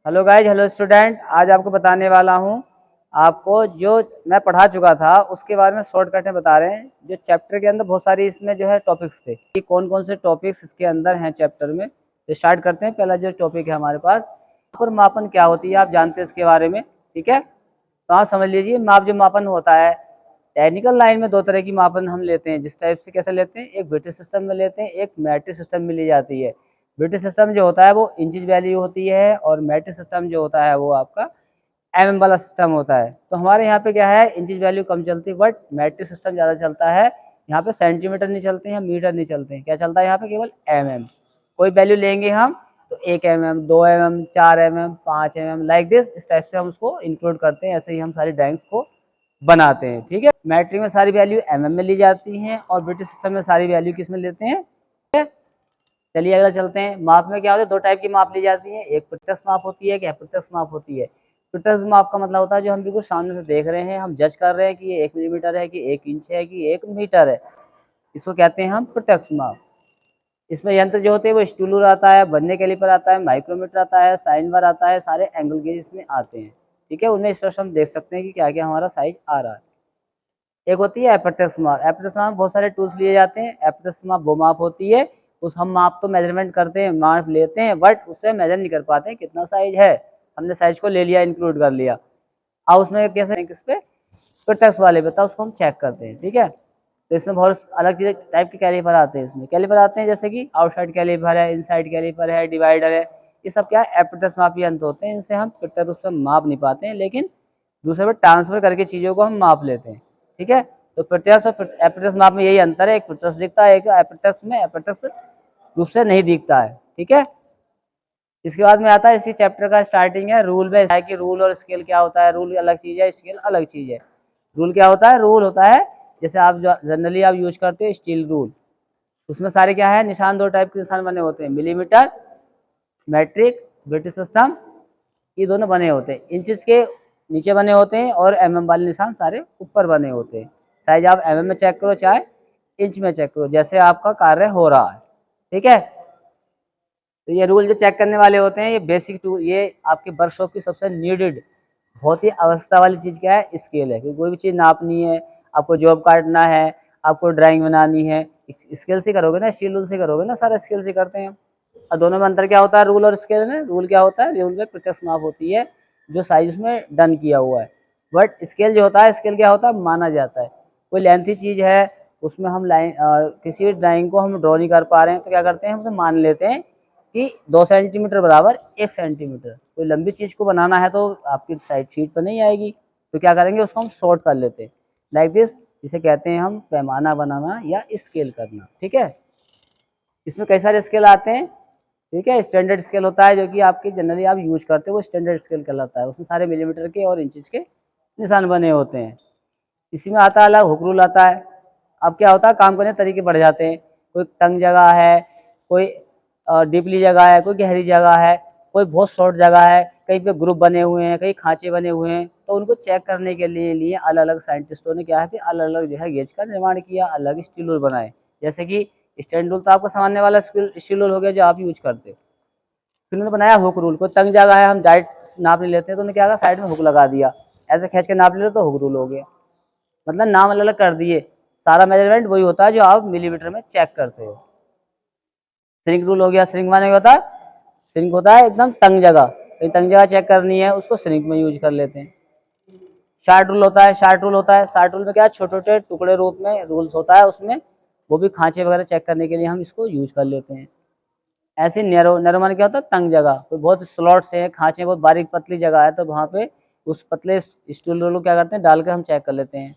Hello guys, hello student. आज आपको बताने वाला हूँ आपको जो मैं पढ़ा चुका था उसके बारे में शॉर्टकट में बता रहे हैं। जो चैप्टर के अंदर बहुत सारी इसमें जो है टॉपिक्स थे कि कौन कौन से टॉपिक्स इसके अंदर हैं चैप्टर में। तो स्टार्ट करते हैं। पहला जो टॉपिक है हमारे पास, पर मापन क्या होती है, आप जानते हैं इसके बारे में, ठीक है। तो आप समझ लीजिए जो मापन होता है टेक्निकल लाइन में, दो तरह की मापन हम लेते हैं। जिस टाइप से कैसे लेते हैं, एक ब्रिटिश सिस्टम में लेते हैं, एक मैट्रिक सिस्टम में ली जाती है। ब्रिटिश सिस्टम जो होता है वो इंचज वैल्यू होती है और मैट्रिक सिस्टम जो होता है वो आपका एमएम वाला सिस्टम होता है। तो हमारे यहाँ पे क्या है, इंचज वैल्यू कम चलती है, बट मैट्रिक सिस्टम ज़्यादा चलता है। यहाँ पे सेंटीमीटर नहीं चलते हैं, मीटर नहीं चलते हैं, क्या चलता है यहाँ पे, केवल एमएम। कोई वैल्यू लेंगे हम तो 1 mm, 2 mm, 4 mm, 5 mm, like this, इस टाइप से हम उसको इंक्लूड करते हैं। ऐसे ही हम सारी ड्राइंग्स को बनाते हैं, ठीक है। मैट्रिक में सारी वैल्यू एमएम में ली जाती हैं और ब्रिटिश सिस्टम में सारी वैल्यू किस में लेते हैं। चलिए अगला चलते हैं। माप में क्या होता है, दो टाइप की माप ली जाती है, एक प्रत्यक्ष माप होती है, एक अप्रत्यक्ष माप होती है। प्रत्यक्ष माप का मतलब होता है जो हम बिल्कुल सामने से देख रहे हैं, हम जज कर रहे हैं कि ये 1 मिलीमीटर है, कि 1 इंच है, कि 1 मीटर है, इसको कहते हैं हम प्रत्यक्ष माप। इसमें यंत्र जो होते हैं वो स्टूलर आता है, बनने कैलिपर आता है, माइक्रोमीटर आता है, साइन बार आता है, सारे एंगल गेज इसमें आते हैं, ठीक है। उनमें स्पष्ट हम देख सकते हैं कि क्या क्या हमारा साइज आ रहा है। एक होती है अप्रत्यक्ष माप। अप्रत्यक्ष माप बहुत सारे टूल्स लिए जाते हैं। अप्रत्यक्ष माप वो माप होती है, उस हम माप तो मेजरमेंट करते हैं, माप लेते हैं, बट उससे मेजर नहीं कर पाते कितना साइज है। हमने साइज को ले लिया, इंक्लूड कर लिया। अब उसमें कैसे, किस पे, प्रत्यक्ष वाले पे, तब उसको हम चेक करते हैं, ठीक है। तो इसमें बहुत अलग चीज टाइप के कैलिपर आते हैं। इसमें कैलिपर आते हैं जैसे कि आउटसाइड कैलिपर है, इनसाइड कैलिपर है, डिवाइडर है। ये सब क्या है, अप्रत्यक्ष मापी यंत्र होते हैं। इनसे हम प्रत्यक्ष रूप से माप नहीं पाते हैं, लेकिन दूसरे पर ट्रांसफर करके चीजों को हम माप लेते हैं, ठीक है। तो प्रत्यक्ष और अप्रत्यक्ष माप में यही अंतर है, एक प्रत्यक्ष दिखता है, एक अप्रत्यक्ष में अप्रत्यक्ष रूप से नहीं दिखता है, ठीक है। इसके बाद में आता है, इसी चैप्टर का स्टार्टिंग है रूल में, है कि रूल और स्केल क्या होता है। रूल अलग चीज है, स्केल अलग चीज है। रूल क्या होता है, रूल होता है जैसे आप जो जनरली आप यूज करते हो स्टील रूल, उसमें सारे क्या है, निशान, दो टाइप के निशान बने होते हैं, मिलीमीटर, मैट्रिक, ब्रिटिश सिस्टम, ये दोनों बने होते हैं। इंचेस के नीचे बने होते हैं और एमएम वाले निशान सारे ऊपर बने होते हैं। साइज आप एमएम में चेक करो चाहे इंच में चेक करो, जैसे आपका कार्य हो रहा है, ठीक है। तो ये रूल जो चेक करने वाले होते हैं, ये बेसिक टूल, ये आपके वर्कशॉप की सबसे नीडेड, बहुत ही आवश्यकता वाली चीज़ क्या है, स्केल है। क्योंकि कोई भी चीज़ नापनी है, आपको जॉब काटना है, आपको ड्राइंग बनानी है, स्केल से करोगे ना, स्टील रूल से करोगे ना, सारा स्केल से करते हैं। और दोनों में अंतर क्या होता है, रूल और स्केल में। रूल क्या होता है, रूल में प्रत्यक्ष माप होती है जो साइज उसमें डन किया हुआ है, बट स्केल जो होता है, स्केल क्या होता है, माना जाता है। कोई लेंथी चीज़ है, उसमें हम लाइन किसी भी ड्राइंग को हम ड्रॉ नहीं कर पा रहे हैं, तो क्या करते हैं, हम उसे मान लेते हैं कि 2 सेंटीमीटर बराबर 1 सेंटीमीटर। कोई लंबी चीज़ को बनाना है तो आपकी साइड शीट पर नहीं आएगी, तो क्या करेंगे, उसको हम शॉर्ट कर लेते हैं, लाइक दिस। जिसे कहते हैं हम पैमाना बनाना या स्केल करना, ठीक है। इसमें कई सारे स्केल आते हैं, ठीक है। स्टैंडर्ड स्केल होता है जो कि आपके जनरली आप यूज करते हो, वो स्टैंडर्ड स्केल कहलाता है। उसमें सारे मिलीमीटर के और इंचेस के निशान बने होते हैं। इसी में आता है अलग हुक रूल आता है। अब क्या होता है, काम करने के तरीके बढ़ जाते हैं। कोई तंग जगह है, कोई डीपली जगह है, कोई गहरी जगह है, कोई बहुत शॉर्ट जगह है, कहीं पे ग्रुप बने हुए हैं, कहीं खांचे बने हुए हैं। तो उनको चेक करने के लिए अलग अलग साइंटिस्टों ने क्या है कि अलग अलग जो है गेज का निर्माण किया, अलग स्टील रूल बनाए। जैसे कि स्टैंड रूल तो आपका सामान्य वाला स्टील रूल हो गया जो आप यूज करते हो। फिर उन्होंने बनाया हुक रूल। कोई तंग जगह है, हम डायरेक्ट नाप नहीं लेते, तो उन्होंने क्या कहा, साइड में हुक लगा दिया, ऐसे खींच के नाप ले तो हुक रूल हो गया। मतलब नाम अलग अलग कर दिए, सारा मेजरमेंट वही होता है जो आप मिलीमीटर में चेक करते हो। श्रिंक रूल हो गया। श्रिंक माने होता है, श्रिंक होता है एकदम तंग जगह, कहीं तंग जगह चेक करनी है उसको श्रिंक में यूज कर लेते हैं। शार्ट रूल होता है। शार्ट रूल होता है, शार्ट रूल में क्या है, छोटे छोटे टुकड़े रूप में रूल्स होता है उसमें, वो भी खांचे वगैरह चेक करने के लिए हम इसको यूज कर लेते हैं। ऐसे नैरो, नैरो माने क्या होता है, तंग जगह, कोई बहुत स्लॉट्स है, खांचे बहुत बारीक पतली जगह है, तो वहाँ पे उस पतले स्टूल रोल को क्या करते हैं, डाल के हम चेक कर लेते हैं।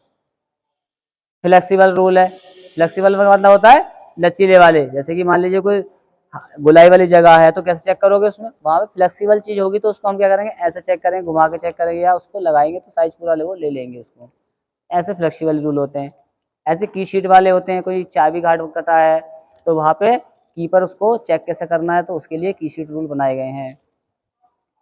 फ्लेक्सिबल रूल है। फ्लेक्सिबल का मतलब होता है लचीले वाले। जैसे कि मान लीजिए कोई गुलाई वाली जगह है, तो कैसे चेक करोगे, उसमें वहाँ पे फ्लेक्सिबल चीज होगी तो उसको हम क्या करेंगे, ऐसे चेक करेंगे, घुमा के चेक करेंगे, या उसको लगाएंगे तो साइज पूरा वो ले लेंगे उसको। ऐसे फ्लेक्सिबल रूल होते हैं। ऐसे की शीट वाले होते हैं, कोई चाबी गार्ड कटा है तो वहाँ पे कीपर उसको चेक कैसे करना है, तो उसके लिए की शीट रूल बनाए गए हैं।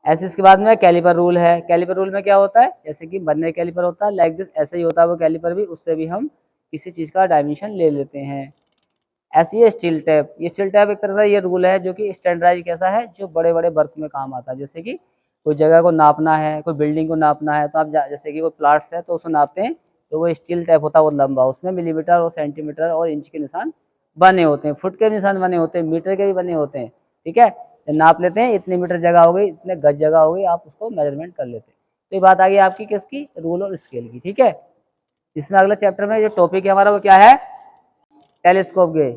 ऐसे इसके बाद में कैलिपर रूल है। कैलिपर रूल में क्या होता है, जैसे कि बनने कैलिपर होता है, लाइक दिस, ऐसे ही होता है वो कैलिपर भी, उससे भी हम किसी चीज़ का डायमेंशन ले लेते हैं। ऐसी है स्टील टैप। ये स्टील टैप एक तरह से ये रूल है जो कि स्टैंडर्डाइज कैसा है, जो बड़े बड़े वर्क में काम आता है। जैसे कि कोई जगह को नापना है, कोई बिल्डिंग को नापना है, तो आप जैसे कि कोई प्लाट्स है तो उसको नापते हैं, तो वो स्टील टाइप होता है, वो लंबा, उसमें मिलीमीटर और सेंटीमीटर और इंच के निशान बने होते हैं, फुट के निशान बने होते हैं, मीटर के भी बने होते हैं। ठीक है, नाप लेते हैं, इतने मीटर जगह हो गई, इतने गज जगह हो गई, आप उसको मेजरमेंट कर लेते हैं। तो ये बात आ गई आपकी किसकी, रूल और स्केल की। ठीक है, इसमें अगला चैप्टर में जो टॉपिक है हमारा वो क्या है, टेलीस्कोप गेज।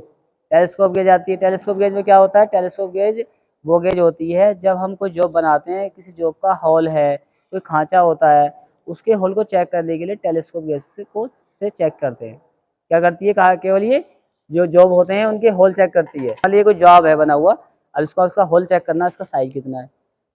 टेलीस्कोप गेज आती है। टेलीस्कोप गेज में क्या होता है, टेलीस्कोप गेज वो गेज होती है जब हम कोई जॉब बनाते हैं, किसी जॉब का हॉल है, कोई खांचा होता है, उसके होल को चेक करने के लिए टेलीस्कोप गेज से चेक करते हैं। क्या करती है, कहा केवल ये जो जॉब होते हैं उनके होल चेक करती है। मान लीजिए कोई जॉब है बना हुआ, अब इसका होल चेक करना, इसका साइज कितना है,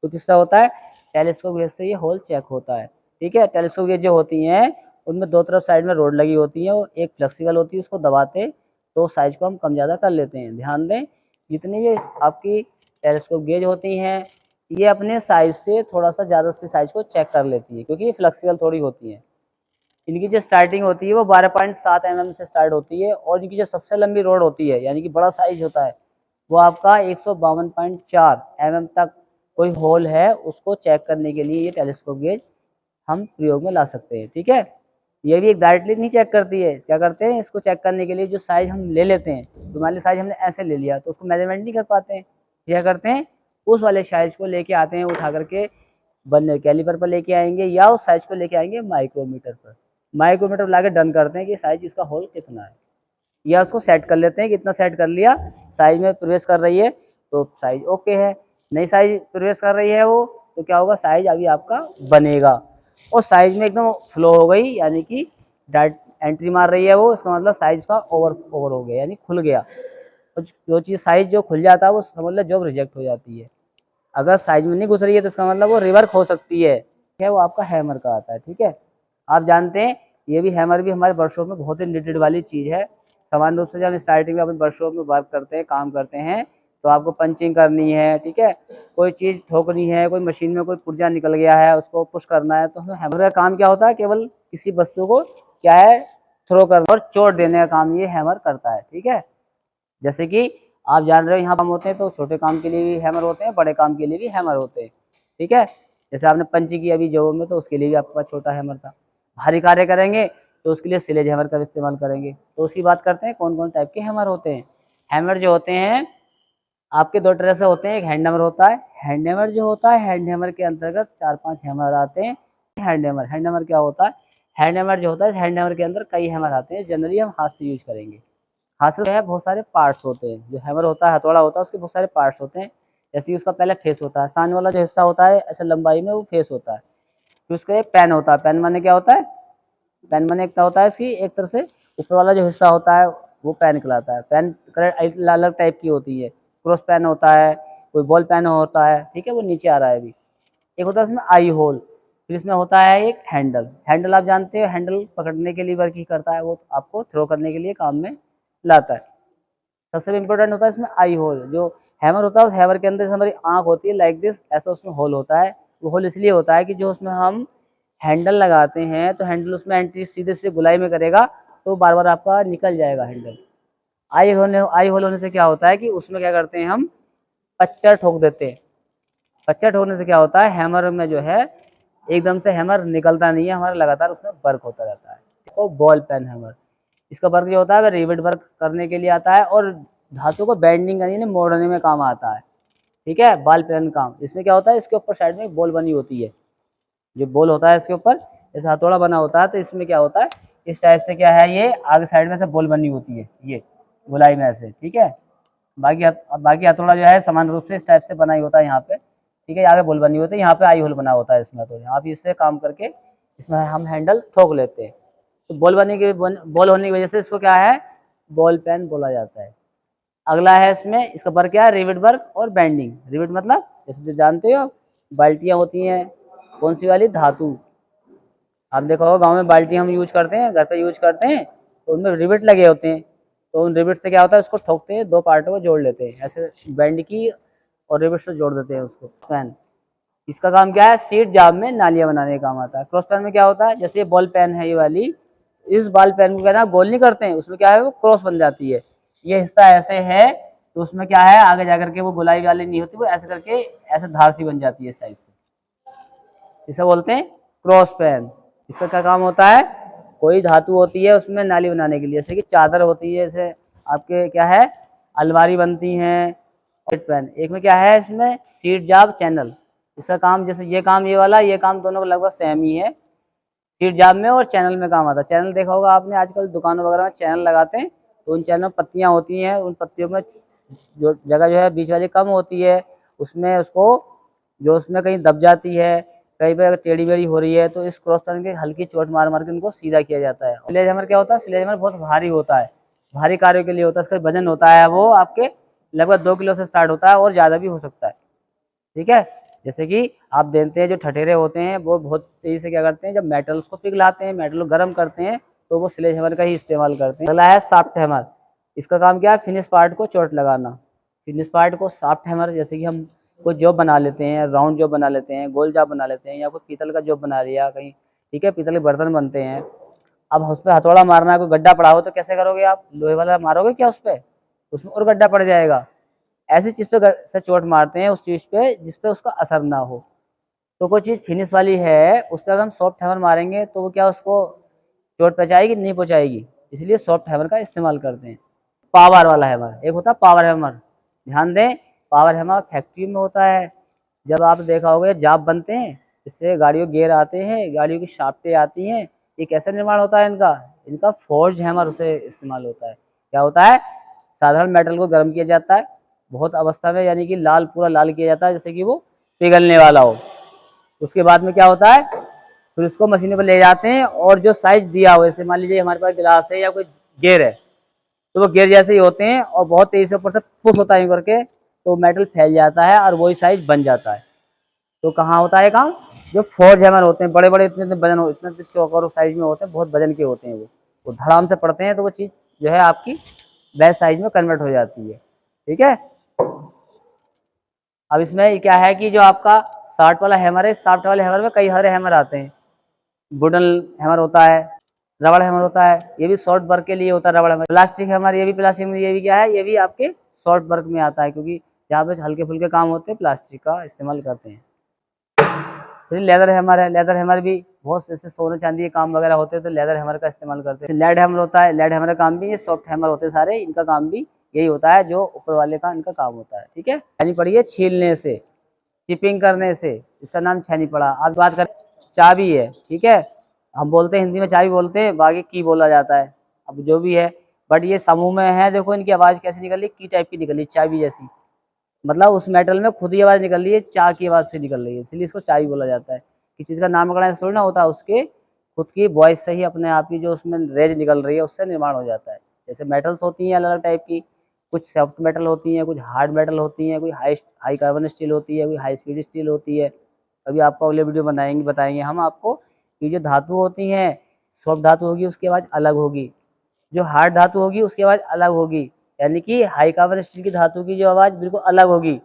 तो किससे होता है, टेलीस्कोप गेज से ये होल चेक होता है। ठीक है, टेलीस्कोप गेज जो होती हैं उनमें दो तरफ साइड में रोड लगी होती है, वो एक फ्लेक्सिबल होती है, उसको दबाते तो साइज को हम कम ज़्यादा कर लेते हैं। ध्यान दें, जितनी भी आपकी टेलीस्कोप गेज होती हैं ये अपने साइज से थोड़ा सा ज़्यादा से साइज को चेक कर लेती है, क्योंकि ये फ्लेक्सिबल थोड़ी होती हैं। इनकी जो स्टार्टिंग होती है वो 12.7 mm से स्टार्ट होती है, और इनकी जो सबसे लंबी रोड होती है यानी कि बड़ा साइज होता है वो आपका 152.4 mm तक कोई होल है उसको चेक करने के लिए ये टेलीस्कोप गेज हम प्रयोग में ला सकते हैं। ठीक है, ये भी एक डायरेक्टली नहीं चेक करती है, क्या करते हैं इसको चेक करने के लिए जो साइज हम ले लेते हैं, तो मान ली साइज हमने ऐसे ले लिया तो उसको मेजरमेंट नहीं कर पाते हैं, क्या करते हैं उस वाले साइज को लेके आते हैं, उठा करके बनने कैलिपर पर लेके आएंगे या उस साइज को लेके आएंगे माइक्रोमीटर पर, माइक्रोमीटर ला के डन करते हैं कि साइज इसका होल कितना है, या उसको सेट कर लेते हैं कि इतना सेट कर लिया, साइज में प्रवेश कर रही है तो साइज ओके है, नहीं साइज प्रवेश कर रही है वो तो क्या होगा, साइज अभी आपका बनेगा, और साइज में एकदम फ्लो हो गई यानी कि डायरेक्ट एंट्री मार रही है वो, इसका मतलब साइज का ओवर हो गया यानी खुल गया। और जो चीज़ साइज जो खुल जाता है वो समझ लो जॉब रिजेक्ट हो जाती है। अगर साइज में नहीं घुस रही है तो इसका मतलब वो रिवर्क हो सकती है, क्या वो आपका हैमर का आता है। ठीक है, आप जानते हैं ये भी हैमर भी हमारे वर्कशॉप में बहुत ही नीडेड वाली चीज़ है। सामान्य रूप से जब हम स्टार्टिंग में अपने वर्कशॉप में वर्क करते हैं, काम करते हैं, तो आपको पंचिंग करनी है, ठीक है, कोई चीज़ ठोकनी है, कोई मशीन में कोई पुर्जा निकल गया है उसको पुश करना है, तो हमें हैमर का काम क्या होता है, केवल किसी वस्तु को क्या है थ्रो करना और चोट देने का काम ये हैमर करता है। ठीक है, जैसे कि आप जान रहे हो यहाँ काम होते हैं तो छोटे काम के लिए भी हैमर होते हैं, बड़े काम के लिए भी हैमर होते हैं। ठीक है, जैसे आपने पंची की अभी जॉब में तो उसके लिए भी आपके पास छोटा हैमर था, भारी कार्य करेंगे तो उसके लिए स्लेज हैमर का इस्तेमाल करेंगे। तो उसकी बात करते हैं कौन कौन टाइप के हैमर होते हैं। हैमर जो होते हैं आपके दो तरह से होते हैं, एक हैंड हैमर होता है, हैंड हैमर जो होता है हैंड हैमर के अंतर्गत 4-5 हैमर आते हैं। हैंड हैमर क्या होता है, हैंड हैमर जो होता है हैंड हैमर के अंदर कई हैमर आते हैं, जनरली हम हाथ से यूज करेंगे। हाथ से जो है बहुत सारे पार्ट्स होते हैं, जो हैमर होता है हथौड़ा होता है उसके बहुत सारे पार्ट्स होते हैं, जैसे कि उसका पहले फेस होता है, सामने वाला जो हिस्सा होता है ऐसे लंबाई में वो फेस होता है, फिर उसका एक पेन होता है, पेन माने क्या होता है, पेन माने क्या होता है इसकी एक तरह से ऊपर वाला जो हिस्सा होता है वो पेन कहलाता है। पेन कलर अलग टाइप की होती है, क्रॉस पेन होता है, कोई बॉल पेन होता है, ठीक है वो नीचे आ रहा है अभी। एक होता है इसमें आई होल, फिर इसमें होता है एक हैंडल, हैंडल आप जानते हो हैंडल पकड़ने के लिए वर्क ही करता है, वो आपको थ्रो करने के लिए काम में लाता है। सबसे इम्पोर्टेंट होता है इसमें आई होल, जो हैमर होता है उस हैमर के अंदर हमारी आंख होती है लाइक दिस, ऐसा उसमें होल होता है। वो होल इसलिए होता है कि जो उसमें हम हैंडल लगाते हैं तो हैंडल उसमें एंट्री सीधे से गुलाई में करेगा तो बार बार आपका निकल जाएगा हैंडल। आई होल होने से क्या होता है कि उसमें क्या करते हैं हम पच्चर ठोक देते हैं। पच्चर ठोकने से क्या होता है हैमर में जो है एकदम से हैमर निकलता नहीं है, हमारा लगातार उसमें वर्क होता रहता है। तो बॉल पेन हैमर, इसका वर्क जो होता है वह रिवेट वर्क करने के लिए आता है और धातु को बेंडिंग यानी मोड़ने में काम आता है। ठीक है, बॉल पेन काम, इसमें क्या होता है इसके ऊपर साइड में एक बॉल बनी होती है, जो बॉल होता है इसके ऊपर जैसे हथौड़ा बना होता है, तो इसमें क्या होता है इस टाइप से क्या है ये आगे साइड में से बॉल बनी होती है ये गोलाई में ऐसे। ठीक है, बाकी हथौड़ा जो है समान रूप से इस टाइप से बना ही होता है यहाँ पे। ठीक है, आगे बॉल बनी होती है, यहाँ पे आई होल बना होता है इसमें, तो यहाँ पे इससे काम करके इसमें हम हैंडल ठोक लेते हैं। तो बॉल होने की वजह से इसको क्या है बॉल पेन बोला जाता है। अगला है इसमें इसका वर्क क्या है रिवेट वर्क और बेंडिंग। रिवेट मतलब जैसे जानते हो बाल्टियाँ होती हैं कौन सी वाली धातु, आप देखा होगा गांव में बाल्टी हम यूज करते हैं, घर पे यूज करते हैं, तो उनमें रिवेट लगे होते हैं, तो उन रिवेट से क्या होता है उसको ठोकते हैं, दो पार्टों को जोड़ लेते हैं ऐसे बेंड की और रिवेट से जोड़ देते हैं उसको। पेन इसका काम क्या है सीट जाब में नालियां बनाने का काम आता है। क्रॉस पेन में क्या होता है जैसे ये बॉल पेन है ये वाली, इस बॉल पेन को क्या ना गोल नहीं करते हैं, उसमें क्या है वो क्रॉस बन जाती है, ये हिस्सा ऐसे है तो उसमें क्या है आगे जाकर के वो गोलाई वाली नहीं होती, वो ऐसे करके ऐसे धार सी बन जाती है इस टाइप से। इसे बोलते हैं क्रॉस पैन। इसका क्या काम होता है, कोई धातु होती है उसमें नाली बनाने के लिए, जैसे कि चादर होती है, जैसे आपके क्या है अलमारी बनती हैं, पैन एक में क्या है, इसमें सीट जाब चैनल। इसका काम जैसे ये काम ये वाला, ये काम दोनों का लगभग सेम ही है, सीट जाब में और चैनल में काम आता है। चैनल देखा होगा आपने, आजकल दुकानों वगैरह में चैनल लगाते हैं, तो उन चैनल में पत्तियां होती हैं, उन पत्तियों में जो जगह जो है बीच वाली कम होती है, उसमें उसको जो उसमें कहीं दब जाती है, कहीं पे अगर टेढ़ी बेढ़ी हो रही है, तो इस क्रॉस पैन के हल्की चोट मार मार के उनको सीधा किया जाता है। स्लेज हैमर क्या होता है, स्लेज हैमर बहुत भारी होता है, भारी कार्यों के लिए होता है, इसका वजन होता है वो आपके लगभग 2 किलो से स्टार्ट होता है और ज़्यादा भी हो सकता है। ठीक है, जैसे कि आप देखते हैं जो ठठेरे होते हैं वो बहुत तेजी से क्या करते हैं, जब मेटल्स को पिघलाते हैं, मेटल को गर्म करते हैं, तो वो स्लेज हैमर का ही इस्तेमाल करते हैं। अगला है सॉफ्ट हैमर। इसका काम क्या है, फिनिश पार्ट को चोट लगाना। फिनिश पार्ट को सॉफ्ट हैमर, जैसे कि हम कोई जॉब बना लेते हैं, राउंड जॉब बना लेते हैं, गोल जॉब बना लेते हैं, या कोई पीतल का जॉब बना लिया कहीं, ठीक है, पीतल के बर्तन बनते हैं। अब उस पर हथौड़ा मारना है, कोई गड्ढा पड़ा हो तो कैसे करोगे आप, लोहे वाला मारोगे क्या उस पर, उसमें और गड्ढा पड़ जाएगा। ऐसी चीज पे से चोट मारते हैं, उस चीज पे जिसपे उसका असर ना हो। तो कोई चीज फिनिश वाली है उस पर अगर हम सॉफ्ट हैमर मारेंगे तो वो क्या उसको चोट पहुंचाएगी, नहीं पहुंचाएगी, इसलिए सॉफ्ट हैमर का इस्तेमाल करते हैं। पावर वाला हैमर, एक होता है पावर हैमर, ध्यान दें, पावर हैमर फैक्ट्री में होता है। जब आप देखा होगा जाप बनते हैं, इससे गाड़ियों गेयर आते हैं, गाड़ियों की शाफ्टें आती हैं, ये कैसे निर्माण होता है इनका, इनका फोर्ज हैमर उसे इस्तेमाल होता है। क्या होता है, साधारण मेटल को गर्म किया जाता है बहुत अवस्था में, यानी कि लाल पूरा लाल किया जाता है जैसे कि वो पिघलने वाला हो। उसके बाद में क्या होता है, फिर उसको मशीन पर ले जाते हैं, और जो साइज दिया हो, जैसे मान लीजिए हमारे पास गिलास है या कोई गेयर है, तो वो गेयर जैसे ही होते हैं और बहुत तेजी से ऊपर से पुश होता है करके, तो मेटल फैल जाता है और वही साइज बन जाता है। तो कहाँ होता है काम, जो फोर्ज हैमर होते हैं, बड़े बड़े इतने वजन हो, इतने चौकोर साइज में होते हैं, बहुत वजन के होते हैं, वो धड़ाम से पड़ते हैं, तो वो चीज़ जो है आपकी बेस्ट साइज में कन्वर्ट हो जाती है। ठीक है, अब इसमें क्या है कि जो आपका शार्ट वाला हैमर है, शाफ्ट वाले हैमर में कई सारे हैमर आते हैं। वुडन हैमर होता है, रबड़ हैमर होता है, ये भी शॉर्ट वर्क के लिए होता है। रबड़ हैमर, प्लास्टिक हैमर, ये भी प्लास्टिक में, ये भी क्या है, ये भी आपके शॉर्ट वर्क में आता है, क्योंकि जहाँ पे हल्के फुल्के काम होते हैं प्लास्टिक का इस्तेमाल करते हैं। फिर लेदर हैमर है, लेदर हैमर भी बहुत जैसे सोने चांदी के काम वगैरह होते हैं तो लेदर हैमर का इस्तेमाल करते हैं। लेड हैमर होता है, लेड हैमर का काम भी, ये सॉफ्ट हैमर होते हैं सारे, इनका काम भी यही होता है जो ऊपर वाले का इनका काम होता है। ठीक है, यानी पढ़िए छीलने से, चिपिंग करने से, इसका नाम छेनी पड़ा। अब बात करें चाबी है, ठीक है, हम बोलते हैं हिंदी में चाबी बोलते हैं, बाकी की बोला जाता है, अब जो भी है, बट ये समूह में है, देखो इनकी आवाज़ कैसी निकल रही, की टाइप की निकल रही, चाबी जैसी, मतलब उस मेटल में खुद ही आवाज़ निकल रही है, चा की आवाज़ से निकल रही है, इसलिए इसको चाबी बोला जाता है। किसी चीज़ का नामकरण ऐसा थोड़ी ना होता है, उसके खुद की वॉइस से ही अपने आप की जो उसमें रेज निकल रही है उससे निर्माण हो जाता है। जैसे मेटल्स होती हैं अलग अलग टाइप की, कुछ सॉफ्ट मेटल होती हैं, कुछ हार्ड मेटल होती हैं, कोई हाई कार्बन स्टील होती है, कोई हाई स्पीड स्टील होती है। अभी आपको अगले वीडियो बताएंगे हम आपको कि जो धातु होती हैं, सॉफ्ट धातु होगी उसकी आवाज़ अलग होगी, जो हार्ड धातु होगी उसकी आवाज़ अलग होगी, यानी कि हाई कार्बन स्टील की धातु की जो आवाज़ बिल्कुल अलग होगी।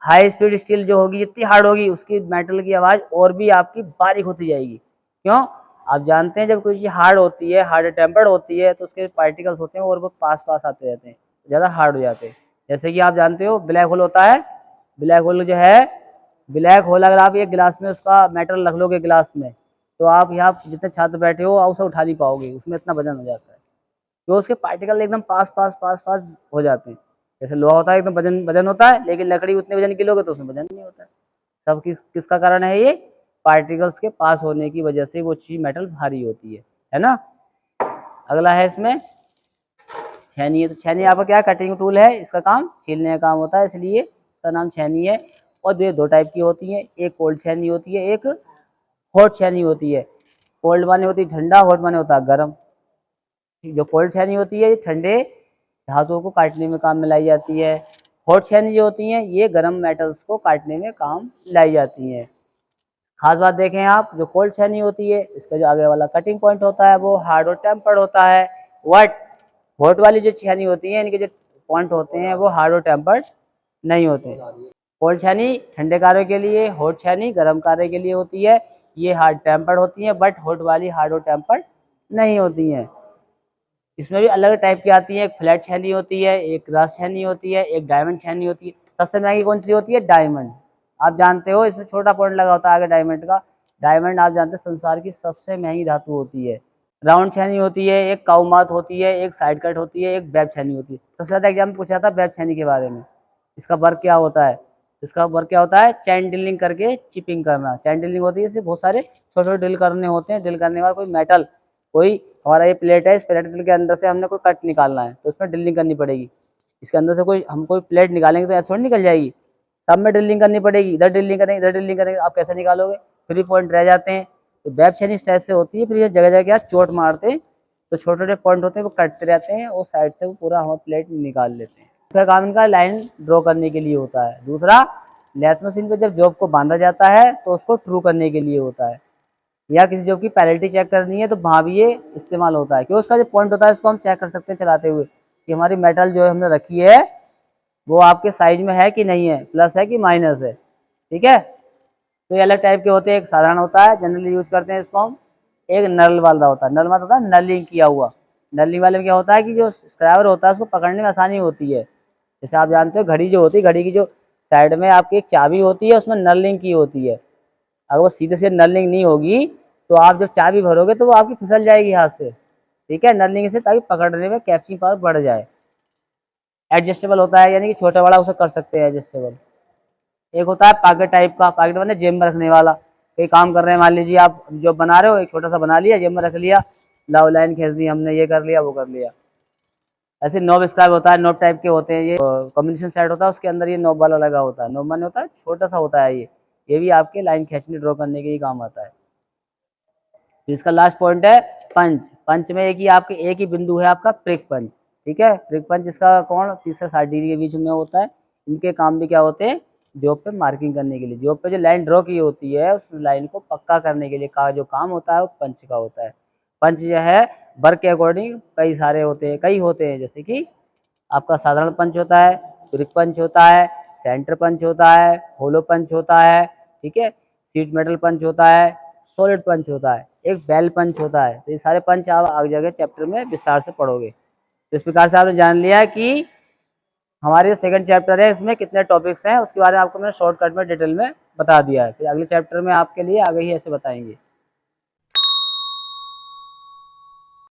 हाई स्पीड स्टील जो होगी जितनी हार्ड होगी उसकी मेटल की आवाज़ और भी आपकी बारीक होती जाएगी। क्यों, आप जानते हैं जब कोई चीज़ हार्ड होती है, हार्ड टेम्पर्ड होती है, तो उसके पार्टिकल्स होते हैं और वो पास पास आते रहते हैं, ज़्यादा हार्ड हो जाते हैं। जैसे कि आप जानते हो ब्लैक होल होता है, ब्लैक होल जो है, ब्लैक होल अगर आप एक गिलास में उसका मेटल रख लोगे गिलास में, तो आप यहाँ जितने छात्र बैठे हो आप उसे उठा नहीं पाओगे, उसमें इतना वजन हो जाता है, तो उसके पार्टिकल एकदम पास पास पास पास हो जाते हैं। जैसे लोहा होता है एकदम वजन वजन होता है, लेकिन लकड़ी उतने वजन की लोगे तो उसमें वजन नहीं होता है। सब किसका कारण है, ये पार्टिकल्स के पास होने की वजह से वो चीज मेटल भारी होती है ना। अगला है इसमें छेनी है, तो छेनी आपका क्या कटिंग टूल है, इसका काम छीलने का काम होता है, इसलिए इसका नाम छेनी है। और ये दो टाइप की होती है, एक कोल्ड छेनी होती है, एक हॉट छेनी होती है। कोल्ड माने होती है ठंडा, हॉट माने होता है गर्म। जो कोल्ड छेनी होती है ये ठंडे धातुओं को काटने में काम में लाई जाती है। हॉट छेनी जो होती हैं ये गर्म मेटल्स को काटने में काम लाई जाती हैं। खास बात देखें आप, जो कोल्ड छेनी होती है इसका जो आगे वाला कटिंग पॉइंट होता है वो हार्ड और टेम्पर्ड होता है। वट हॉट वाली जो छेनी होती है इनके जो पॉइंट होते हैं वो हार्ड और टेम्पर्ड नहीं होते। कोल्ड छेनी ठंडे कार्य के लिए, हॉट छेनी गर्म कार्य के लिए होती है। ये हार्ड टेम्पर्ड होती है, बट हॉट वाली हार्ड और टेम्पर्ड नहीं होती हैं। इसमें भी अलग टाइप की आती है, एक फ्लैट छेनी होती है, एक क्रॉस छेनी होती है, एक डायमंड छेनी होती है। सबसे महंगी कौन सी होती है, डायमंड। आप जानते हो इसमें छोटा पॉइंट लगा होता है आगे डायमंड का, डायमंड आप जानते हैं संसार की सबसे महंगी धातु होती है। राउंड छेनी होती है, एक काऊ माउथ होती है, एक साइड कट होती है, एक वेब छेनी होती है। सबसे ज़्यादा एग्जाम में पूछा था वेब छेनी के बारे में। इसका वर्क क्या होता है? इसका वर्क क्या होता है? चैन ड्रिलिंग करके चिपिंग करना। चैन ड्रिलिंग होती है, इससे बहुत सारे छोटे छोटे ड्रिल करने होते हैं। ड्रिल करने के बाद कोई मेटल, कोई हमारा ये प्लेट है, इस प्लेट के अंदर से हमने कोई कट निकालना है तो उसमें ड्रिलिंग करनी पड़ेगी। इसके अंदर से कोई प्लेट निकालेंगे तो ऐसे थोड़ी निकल जाएगी, सब में ड्रिलिंग करनी पड़ेगी। इधर ड्रिलिंग करेंगे, इधर ड्रिलिंग करेंगे, आप कैसे निकालोगे? 3 पॉइंट रह जाते हैं। तो वेब छेनी इस टाइप से होती है। फिर ये जगह जगह चोट मारते हैं तो छोटे छोटे पॉइंट होते हैं वो कटते रहते हैं और साइड से वो पूरा हम प्लेट निकाल लेते हैं। दूसरा काम इनका लाइन ड्रॉ करने के लिए होता है। दूसरा, लैथ मशीन पे जब जॉब को बांधा जाता है तो उसको ट्रू करने के लिए होता है, या किसी जॉब की पैरेलटी चेक करनी है तो वहाँ भी ये इस्तेमाल होता है। क्यों? उसका जो पॉइंट होता है उसको हम चेक कर सकते हैं चलाते हुए कि हमारी मेटल जो है हमने रखी है वो आपके साइज में है कि नहीं है, प्लस है कि माइनस है। ठीक है, तो ये अलग टाइप के होते हैं। एक साधारण होता है, जनरली यूज करते हैं इसको हम। एक नल वाला होता है। नल मतलब होता है नलिंग किया हुआ। नलिंग वाले में क्या होता है कि जो स्क्राइबर होता है उसको पकड़ने में आसानी होती है। जैसे आप जानते हो घड़ी जो होती है, घड़ी की जो साइड में आपकी एक चाबी होती है उसमें नलिंग की होती है। अगर वो सीधे सीधे नलिंग नहीं होगी तो आप जब चाबी भरोगे तो वो आपकी फिसल जाएगी हाथ से। ठीक है, नलिंग से, ताकि पकड़ने में कैप्चिंग पावर बढ़ जाए। एडजस्टेबल होता है, यानी कि छोटा बड़ा उसे कर सकते हैं एडजस्टेबल। एक होता है पॉकेट टाइप का। पॉकेट मतलब जेब में रखने वाला। कई काम कर रहे हैं, मान लीजिए आप जो बना रहे हो, एक छोटा सा बना लिया, जेब में रख लिया, लाव लाइन खींच दी हमने, ये कर लिया वो कर लिया। ऐसे नॉब स्क्राइब होता है, नॉब टाइप के होते हैं। ये कॉम्बिनेशन सेट होता है, उसके अंदर ये नॉब वाला लगा होता है। नॉब माने होता है छोटा सा होता है ये भी आपके लाइन खींचने ड्रॉ करने के ही काम आता है। तो इसका लास्ट पॉइंट है पंच। पंच में एक ही बिंदु है आपका प्रिक पंच। ठीक है, प्रिक पंच इसका कोण 30 से 60 डिग्री के बीच में होता है। इनके काम भी क्या होते हैं? जॉब पे मार्किंग करने के लिए। जॉब पे जो लाइन ड्रॉ की होती है उस लाइन को पक्का करने के लिए का जो काम होता है वो पंच का होता है। पंच जो है वर्क के अकॉर्डिंग कई सारे होते हैं, कई होते हैं। जैसे कि आपका साधारण पंच होता है, प्रिक पंच होता है, सेंटर पंच होता है, होलो पंच होता है, ठीक है, सीट मेटल पंच होता है, सॉलिड पंच होता है, एक बेल पंच होता है। तो ये सारे पंच आप आगे जाके चैप्टर में विस्तार से पढ़ोगे। तो इस प्रकार से आपने जान लिया कि हमारे जो सेकंड चैप्टर है इसमें कितने टॉपिक्स हैं, उसके बारे में आपको मैंने शॉर्टकट में डिटेल में बता दिया है। फिर अगले चैप्टर में आपके लिए आगे ही ऐसे बताएंगे।